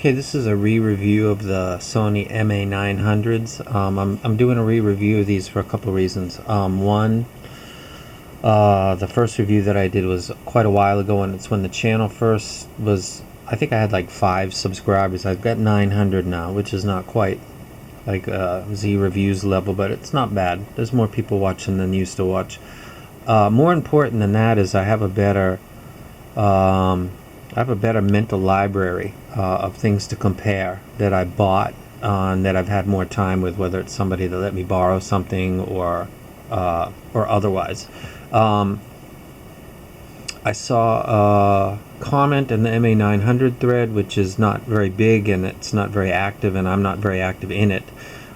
Okay, this is a re-review of the Sony MA-900s. I'm doing a re-review of these for a couple of reasons. One, the first review that I did was quite a while ago, and it's when the channel first was, I think I had like 5 subscribers. I've got 900 now, which is not quite like Z reviews level, but it's not bad. There's more people watching than used to watch. More important than that is I have a better mental library of things to compare that I bought and that I've had more time with, whether it's somebody that let me borrow something or otherwise. I saw a comment in the MA-900 thread, which is not very big and it's not very active, and I'm not very active in it.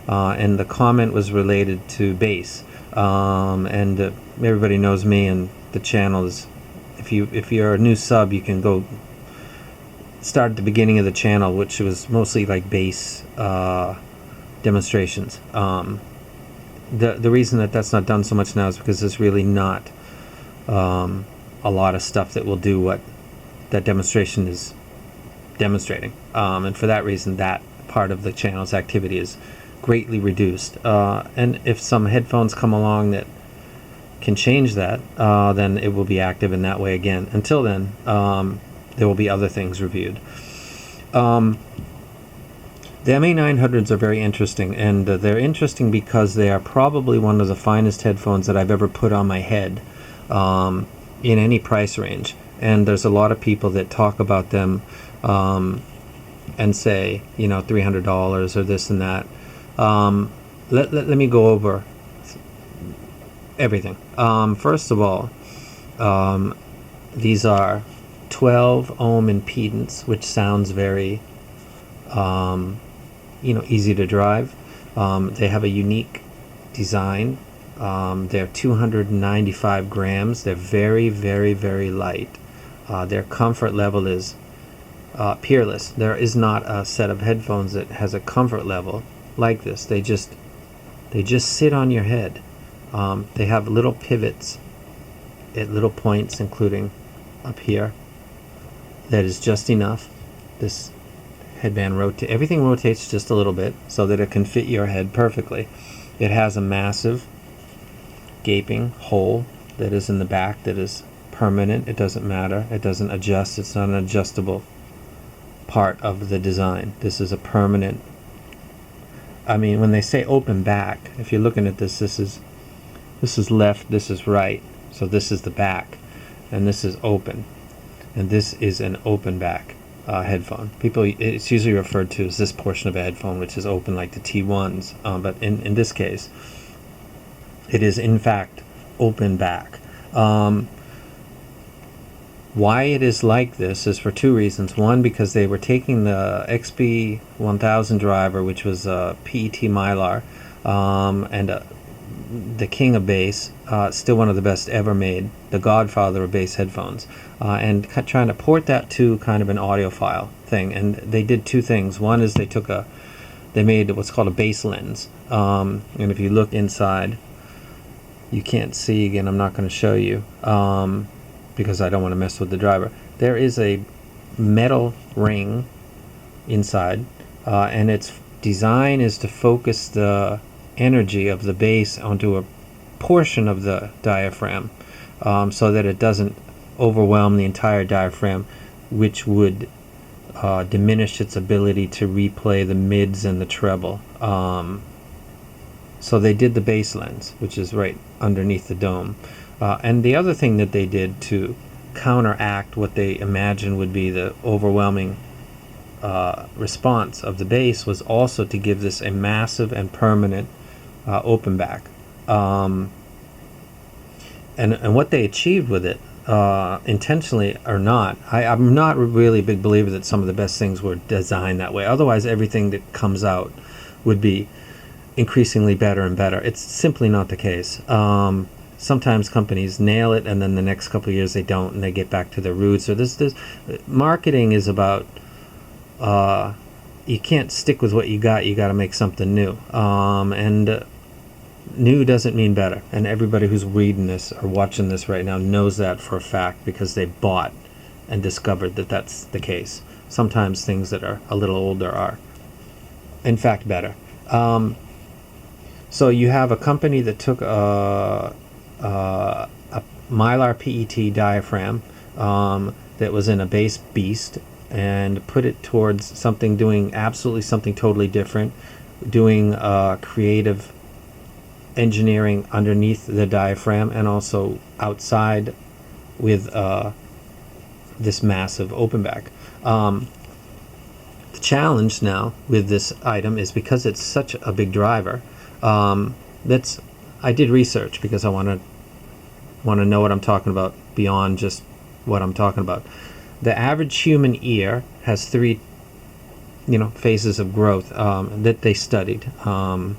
And the comment was related to bass. And everybody knows me, and the channel is, if you're a new sub, you can go start at the beginning of the channel, which was mostly like bass demonstrations. The reason that that's not done so much now is because there's really not a lot of stuff that will do what that demonstration is demonstrating, and for that reason that part of the channel's activity is greatly reduced, and if some headphones come along that can change that, then it will be active in that way again. Until then, there will be other things reviewed. The MA-900s are very interesting, and they're interesting because they are probably one of the finest headphones that I've ever put on my head, in any price range. And there's a lot of people that talk about them and say, you know, $300 or this and that. Let me go over everything. First of all, these are 12 ohm impedance, which sounds very easy to drive. They have a unique design. They're 295 grams. They're very, very, very light. Their comfort level is peerless. There is not a set of headphones that has a comfort level like this. They just sit on your head. They have little pivots at little points, including up here. That is just enough. This headband everything rotates just a little bit so that it can fit your head perfectly. It has a massive gaping hole that is in the back that is permanent. It doesn't matter. It doesn't adjust. It's not an adjustable part of the design. This is a permanent. I mean, when they say open back, if you're looking at this, this is left, this is right. So this is the back, and this is open, and this is an open back headphone. It's usually referred to as this portion of a headphone, which is open, like the T1s, but in this case it is in fact open back. Why it is like this is for 2 reasons. One, because they were taking the XB1000 driver, which was a PET Mylar, and the king of bass, still one of the best ever made, the godfather of bass headphones, and trying to port that to kind of an audiophile thing. And they did 2 things. One is they made what's called a bass lens, and if you look inside, you can't see. Again, I'm not going to show you because I don't want to mess with the driver. There is a metal ring inside, and its design is to focus the energy of the bass onto a portion of the diaphragm, so that it doesn't overwhelm the entire diaphragm, which would diminish its ability to replay the mids and the treble. So they did the bass lens, which is right underneath the dome. And the other thing that they did to counteract what they imagined would be the overwhelming response of the bass was also to give this a massive and permanent open back. And what they achieved with it, intentionally or not, I'm not really a big believer that some of the best things were designed that way. Otherwise, everything that comes out would be increasingly better and better. It's simply not the case. Sometimes companies nail it, and then the next couple of years they don't, and they get back to their roots. So this marketing is about, you can't stick with what you got. You got to make something new. And new doesn't mean better. And everybody who's reading this or watching this right now knows that for a fact, because they bought and discovered that that's the case. sometimes things that are a little older are, in fact, better. So you have a company that took a Mylar PET diaphragm that was in a base beast and put it towards something, doing absolutely something totally different, doing creative engineering underneath the diaphragm and also outside with this massive open back. The challenge now with this item is because it's such a big driver. I did research because I want to know what I'm talking about beyond just what I'm talking about. The average human ear has three, phases of growth that they studied, and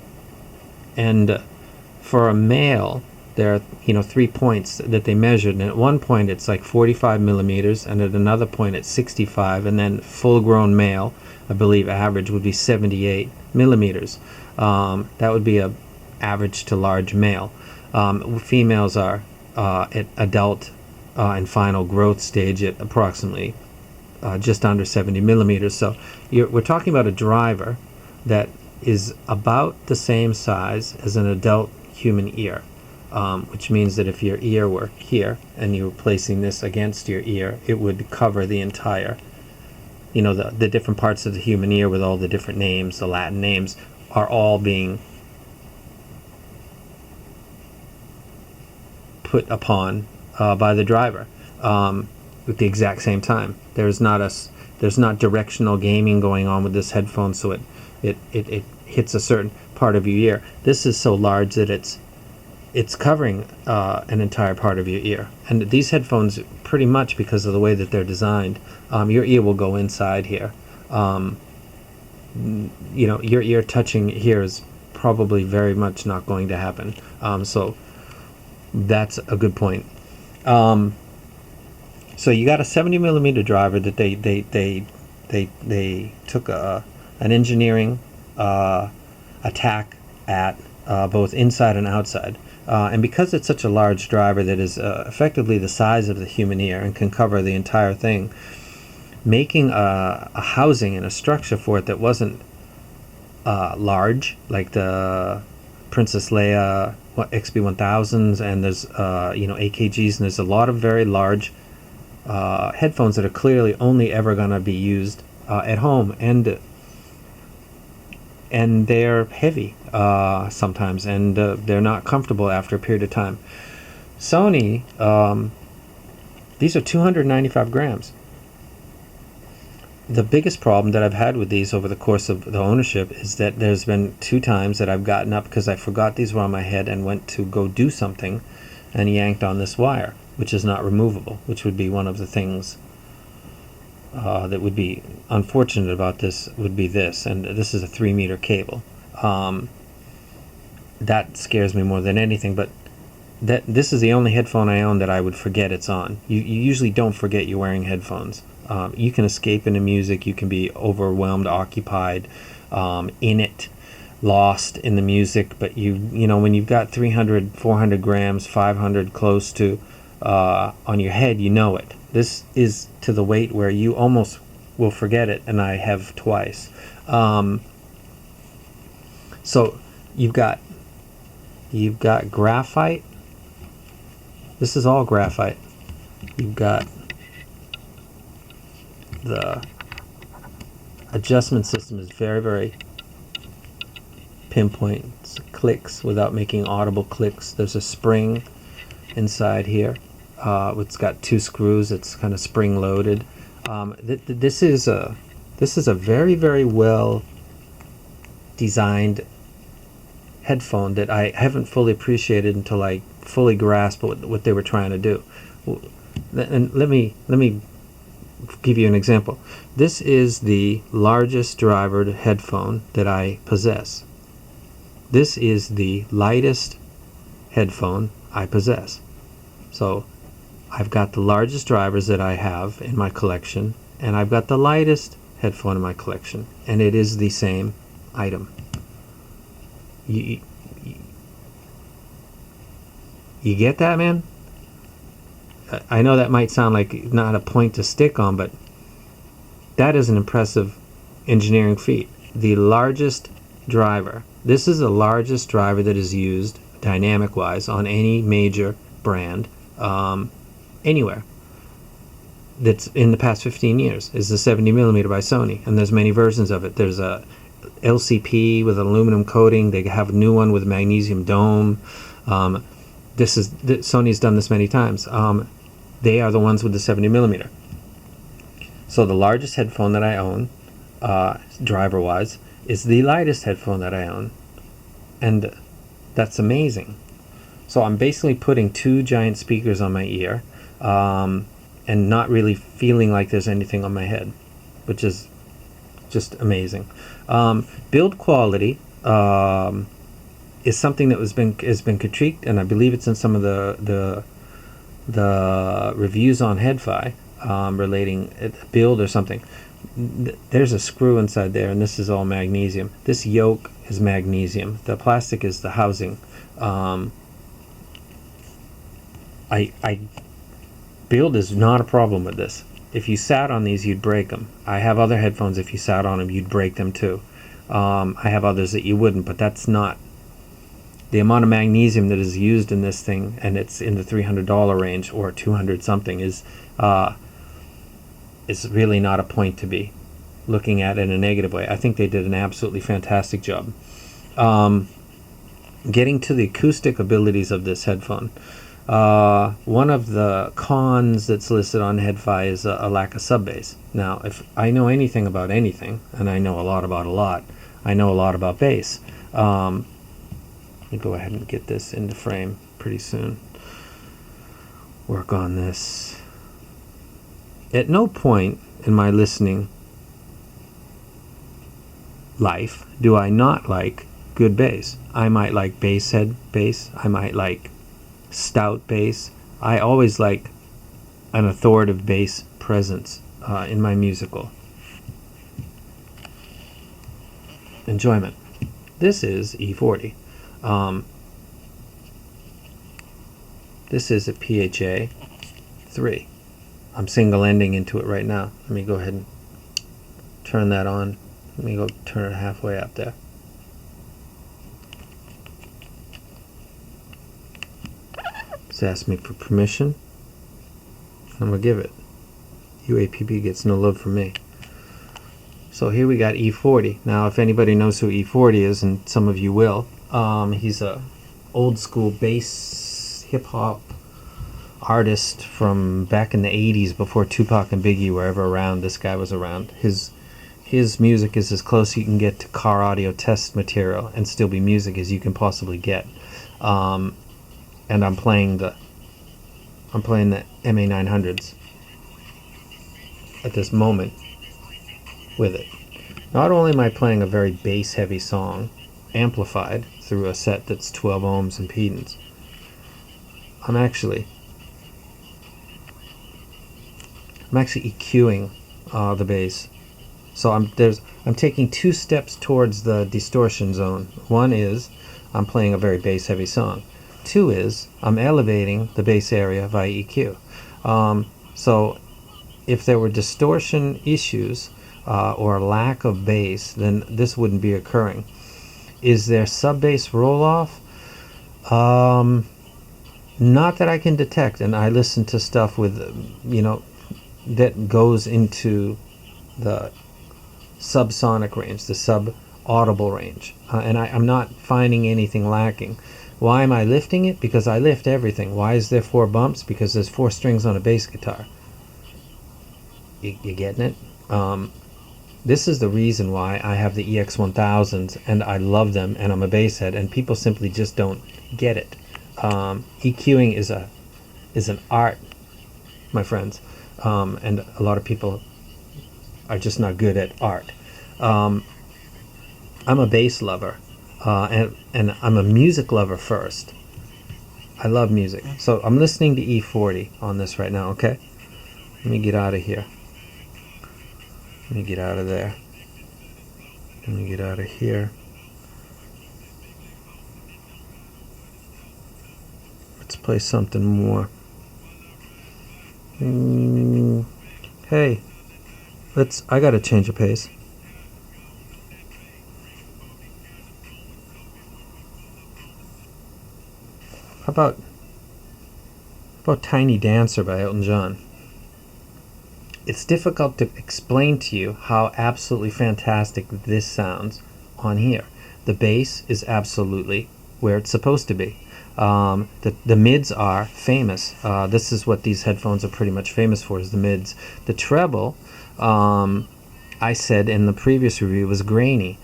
for a male, there are 3 points that they measured, and at one point it's like 45 millimeters, and at another point it's 65, and then full-grown male, I believe average would be 78 millimeters. That would be a average to large male. Females are at adult and final growth stage at approximately just under 70 millimeters. So we're talking about a driver that is about the same size as an adult human ear, which means that if your ear were here and you were placing this against your ear, it would cover the entire, the different parts of the human ear with all the different names, the Latin names, are all being put upon by the driver at the exact same time. There's not directional gaming going on with this headphone, so it hits a certain part of your ear. This is so large that it's covering an entire part of your ear. And these headphones, pretty much because of the way that they're designed, your ear will go inside here. Your ear touching here is probably very much not going to happen. So that's a good point. So you got a 70 millimeter driver that they took an engineering attack at both inside and outside. And because it's such a large driver that is effectively the size of the human ear and can cover the entire thing, making a housing and a structure for it that wasn't large, like the Princess Leia XB1000s, and there's AKGs, and there's a lot of very large headphones that are clearly only ever going to be used at home, and they're heavy sometimes, and they're not comfortable after a period of time. Sony, these are 295 grams. The biggest problem that I've had with these over the course of the ownership is that there's been 2 times that I've gotten up because I forgot these were on my head and went to go do something and yanked on this wire, which is not removable, which would be one of the things that would be unfortunate about this, would be this, and this is a 3-meter cable. That scares me more than anything, but this is the only headphone I own that I would forget it's on. You usually don't forget you're wearing headphones. You can escape into music, you can be overwhelmed, occupied in it, lost in the music, but when you've got 300, 400 grams, 500 close to on your head, you know it. This is to the weight where you almost will forget it, and I have twice. So you've got graphite. This is all graphite. You've got the adjustment system is very, very pinpoint. It's clicks without making audible clicks. There's a spring inside here. It's got 2 screws. It's kind of spring loaded. This is a very, very well designed headphone that I haven't fully appreciated until I fully grasped what they were trying to do. And let me give you an example. This is the largest drivered headphone that I possess. This is the lightest headphone I possess. So I've got the largest drivers that I have in my collection, and I've got the lightest headphone in my collection, and it is the same item. You get that, man? I know that might sound like not a point to stick on, but That is an impressive engineering feat. The largest driver. This is the largest driver that is used dynamic-wise on any major brand anywhere. That's in the past 15 years is the 70mm by Sony, and there's many versions of it. There's a LCP with an aluminum coating. They have a new one with a magnesium dome. Sony's done this many times. They are the ones with the 70mm. So the largest headphone that I own, driver-wise, is the lightest headphone that I own, and that's amazing. So I'm basically putting two giant speakers on my ear, and not really feeling like there's anything on my head, which is just amazing. Build quality is something that has been critiqued, and I believe it's in some of the reviews on Headphone relating build or something. There's a screw inside there, and this is all magnesium. This yoke is magnesium. The plastic is the housing. Build is not a problem with this. If you sat on these, you'd break them. I have other headphones, if you sat on them, you'd break them too. I have others that you wouldn't, but that's not. The amount of magnesium that is used in this thing, and it's in the $300 range or 200 something, is really not a point to be looking at it in a negative way. I think they did an absolutely fantastic job. Getting to the acoustic abilities of this headphone. One of the cons that's listed on Headphone is a lack of sub bass. Now, if I know anything about anything, and I know a lot about a lot, I know a lot about bass. Let me go ahead and get this into frame pretty soon. Work on this. At no point in my listening life do I not like good bass. I might like bass head bass. I might like stout bass. I always like an authoritative bass presence in my musical enjoyment. This is E40. This is a PHA 3. I'm single ending into it right now. Let me go ahead and turn that on. Let me go turn it halfway up there. It's asked me for permission. I'm going to give it. UAPB gets no love from me. So here we got E40. Now, if anybody knows who E40 is, and some of you will, he's a old school bass hip hop artist from back in the 80s, before Tupac and Biggie were ever around. This guy was around. His music is as close you can get to car audio test material and still be music as you can possibly get. And I'm playing the MA-900s at this moment with it. Not only am I playing a very bass heavy song amplified through a set that's 12 ohms impedance, I'm actually EQing the bass. So I'm taking two steps towards the distortion zone. One is I'm playing a very bass heavy song. Two is I'm elevating the bass area via EQ. So if there were distortion issues or a lack of bass, then this wouldn't be occurring. Is there sub-bass roll-off? Not that I can detect, and I listen to stuff with, that goes into the subsonic range, the sub-audible range, and I'm not finding anything lacking. Why am I lifting it? Because I lift everything. Why is there 4 bumps? Because there's 4 strings on a bass guitar. You getting it? This is the reason why I have the EX1000s, and I love them, and I'm a bass head, and people simply just don't get it. EQing is an art, my friends, and a lot of people are just not good at art. I'm a bass lover, and I'm a music lover first. I love music, so I'm listening to E40 on this right now. Okay, let me get out of here. Let me get out of there. Let me get out of here. Let's play something more. Hey, I gotta change the pace. How about Tiny Dancer by Elton John? It's difficult to explain to you how absolutely fantastic this sounds on here. The bass is absolutely where it's supposed to be. The mids are famous. This is what these headphones are pretty much famous for, is the mids. The treble, I said in the previous review, was grainy.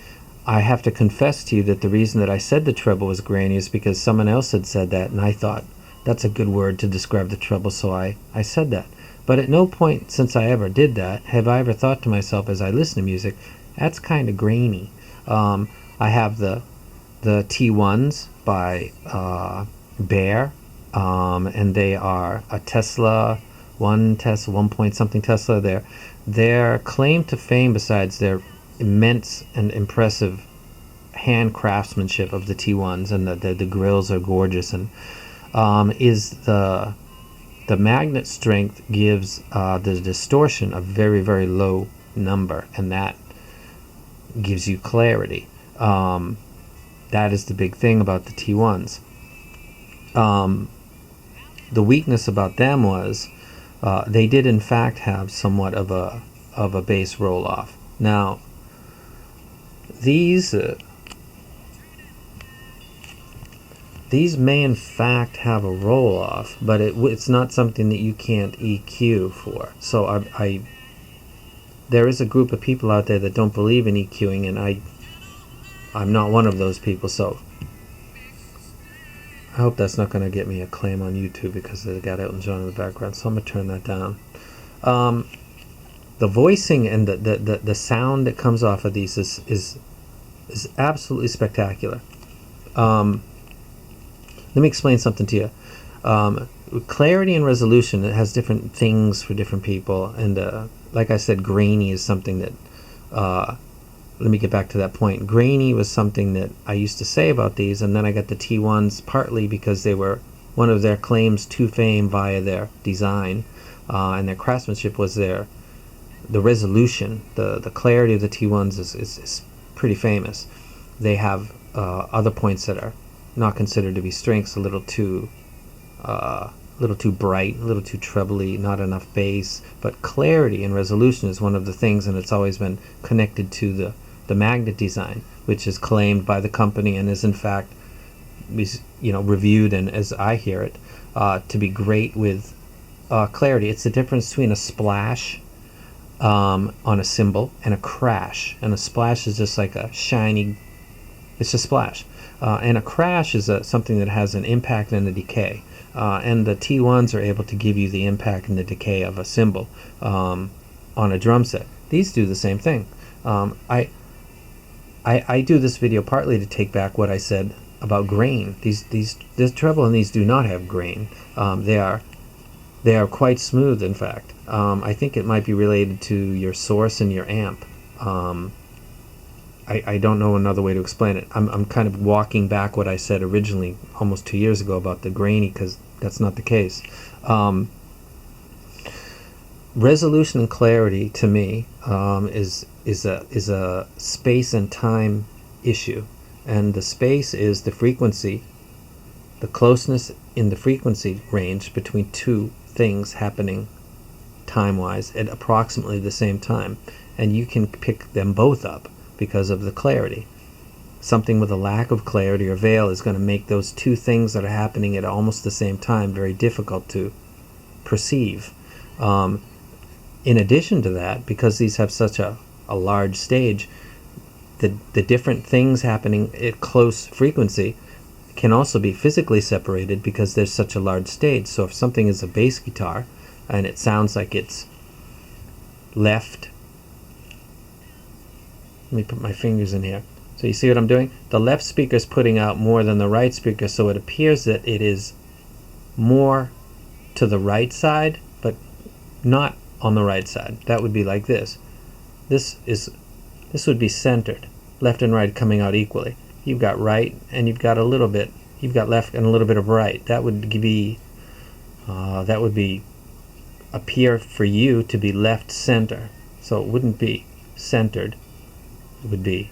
I have to confess to you that the reason that I said the treble was grainy is because someone else had said that, and I thought that's a good word to describe the treble, so I said that. But at no point since I ever did that have I ever thought to myself as I listen to music, that's kind of grainy. I have the T1s by Bear, and they are a Tesla, 1 point something Tesla. Their claim to fame, besides their immense and impressive hand craftsmanship of the T1s, and the grills are gorgeous, and is the magnet strength gives the distortion a very, very low number, and that gives you clarity. That is the big thing about the T1s. The weakness about them was they did in fact have somewhat of a bass roll-off. Now, these may in fact have a roll-off, but it's not something that you can't EQ for. So there is a group of people out there that don't believe in EQing, and I'm not one of those people, so I hope that's not going to get me a claim on YouTube because they got Elton John in the background, so I'm going to turn that down. The voicing and the sound that comes off of these is absolutely spectacular. Let me explain something to you. Clarity and resolution, it has different things for different people, and like I said, grainy is something that let me get back to that point. Grainy was something that I used to say about these, and then I got the T1s partly because they were one of their claims to fame via their design and their craftsmanship was the resolution. The clarity of the T1s is pretty famous. They have other points that are not considered to be strengths, a little too bright, a little too trebly, not enough bass. But clarity and resolution is one of the things, and it's always been connected to the magnet design, which is claimed by the company and is in fact, reviewed, and as I hear it, to be great with clarity. It's the difference between a splash on a cymbal and a crash. And a splash is just like a shiny, it's a splash. And a crash is something that has an impact and a decay. And the T1s are able to give you the impact and the decay of a cymbal on a drum set. These do the same thing. I do this video partly to take back what I said about grain. This treble and these do not have grain. They are quite smooth, in fact. I think it might be related to your source and your amp. I don't know another way to explain it. I'm kind of walking back what I said originally almost 2 years ago about the grainy, because that's not the case. Resolution and clarity to me is a space and time issue, and the space is the frequency, the closeness in the frequency range between two things happening time-wise at approximately the same time, and you can pick them both up because of the clarity. Something with a lack of clarity or veil is going to make those two things that are happening at almost the same time very difficult to perceive. In addition to that, because these have such a large stage, the different things happening at close frequency can also be physically separated because there's such a large stage. So if something is a bass guitar and it sounds like it's left, let me put my fingers in here. So you see what I'm doing? The left speaker is putting out more than the right speaker, so it appears that it is more to the right side, but not on the right side. That would be like this. This would be centered, left and right coming out equally. You've got right and you've got a little bit, you've got left and a little bit of right. That would appear for you to be left center. so it wouldn't be centered, it would be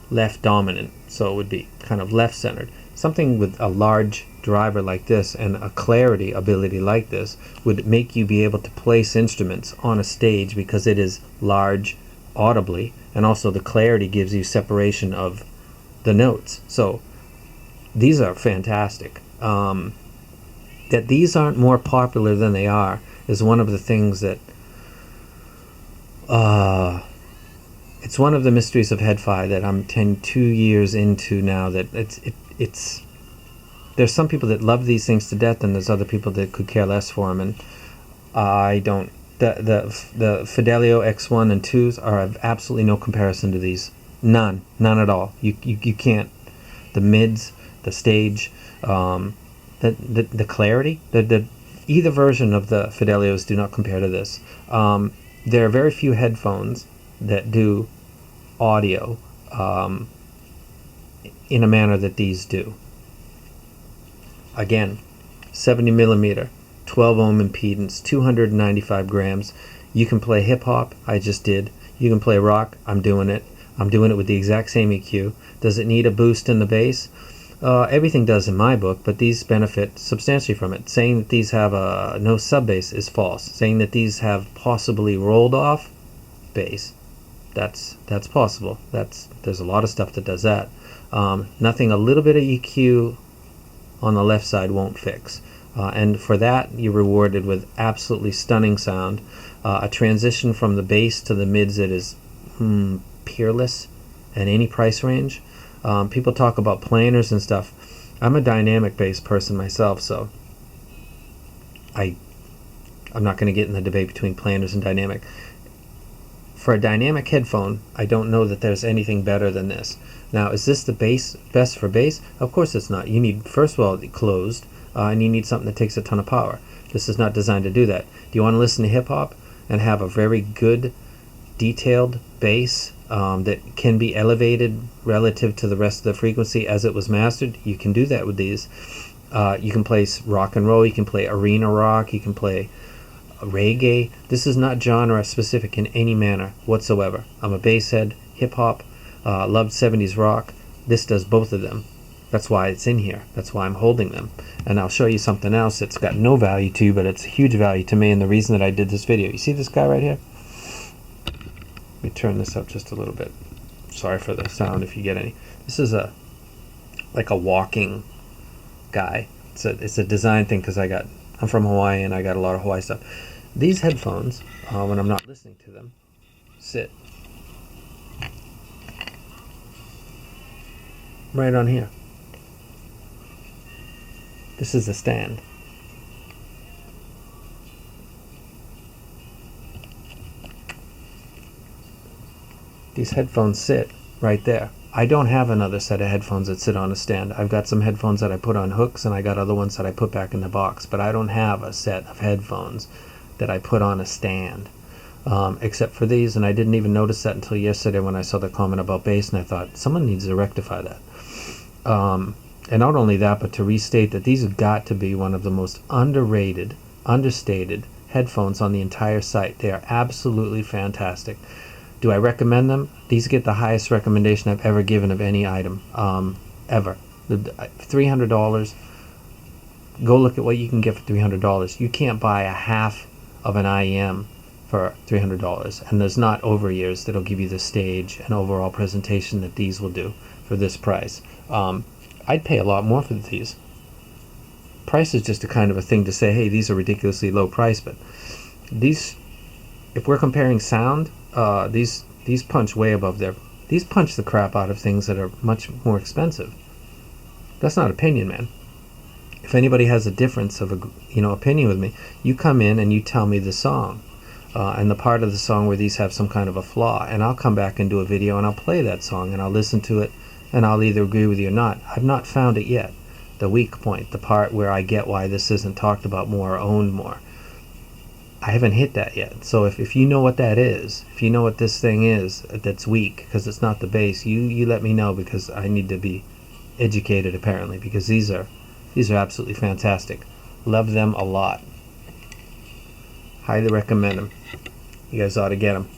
left dominant, so it would be kind of left centered. Something with a large driver like this and a clarity ability like this would make you be able to place instruments on a stage because it is large audibly, and also the clarity gives you separation of the notes. So these are fantastic. That these aren't more popular than they are is one of the things that it's one of the mysteries of Head-Fi that I'm 2 years into now, that it's there's some people that love these things to death, and there's other people that could care less for them, and I don't. The Fidelio X1 and 2s are of absolutely no comparison to these. None at all. You can't. The mids, the stage, the clarity, either version of the Fidelios do not compare to this. There are very few headphones that do audio in a manner that these do. Again, 70 millimeter, 12 ohm impedance, 295 grams. You can play hip hop, I just did. You can play rock, I'm doing it. I'm doing it with the exact same EQ. Does it need a boost in the bass? Everything does in my book, but these benefit substantially from it. Saying that these have no sub bass is false. Saying that these have possibly rolled off bass, that's possible. There's a lot of stuff that does that. Nothing a little bit of EQ on the left side won't fix. And for that, you're rewarded with absolutely stunning sound. A transition from the bass to the mids that is peerless at any price range. People talk about planers and stuff. I'm a dynamic bass person myself, so I'm not going to get in the debate between planers and dynamic. For a dynamic headphone, I don't know that there's anything better than this. Now, is this the best for bass? Of course it's not. You need, first of all, closed, and you need something that takes a ton of power. This is not designed to do that. Do you want to listen to hip-hop and have a very good, detailed bass that can be elevated relative to the rest of the frequency as it was mastered? You can do that with these. You can play rock and roll, you can play arena rock, you can play reggae. This is not genre specific in any manner whatsoever. I'm a bass head, hip-hop, loved 70s rock. This does both of them. That's why it's in here. That's why I'm holding them. And I'll show you something else that's got no value to you, but it's a huge value to me, and the reason that I did this video. You see this guy right here? Let me turn this up just a little bit. Sorry for the sound if you get any. This is like a walking guy. It's a design thing because I'm from Hawaii and I got a lot of Hawaii stuff. These headphones, when I'm not listening to them, sit right on here. This is the stand. These headphones sit right there. I don't have another set of headphones that sit on a stand. I've got some headphones that I put on hooks, and I got other ones that I put back in the box, but I don't have a set of headphones that I put on a stand, except for these. And I didn't even notice that until yesterday when I saw the comment about bass, and I thought someone needs to rectify that. And not only that, but to restate that these have got to be one of the most underrated, understated headphones on the entire site. They are absolutely fantastic. Do I recommend them? These get the highest recommendation I've ever given of any item, ever. $300. Go look at what you can get for $300. You can't buy a half of an IEM for $300, and there's not over ears that'll give you the stage and overall presentation that these will do for this price. I'd pay a lot more for these. Price is just a kind of a thing to say, hey, these are ridiculously low price, but these, if we're comparing sound, these punch way above there. These punch the crap out of things that are much more expensive. That's not opinion, man. If anybody has a difference of opinion with me, you come in and you tell me the song, and the part of the song where these have some kind of a flaw, and I'll come back and do a video and I'll play that song and I'll listen to it, and I'll either agree with you or not. I've not found it yet. The weak point, the part where I get why this isn't talked about more or owned more. I haven't hit that yet. So if you know what that is, if you know what this thing is that's weak, because it's not the bass, you let me know, because I need to be educated apparently, because these are absolutely fantastic. Love them a lot. Highly recommend them. You guys ought to get them.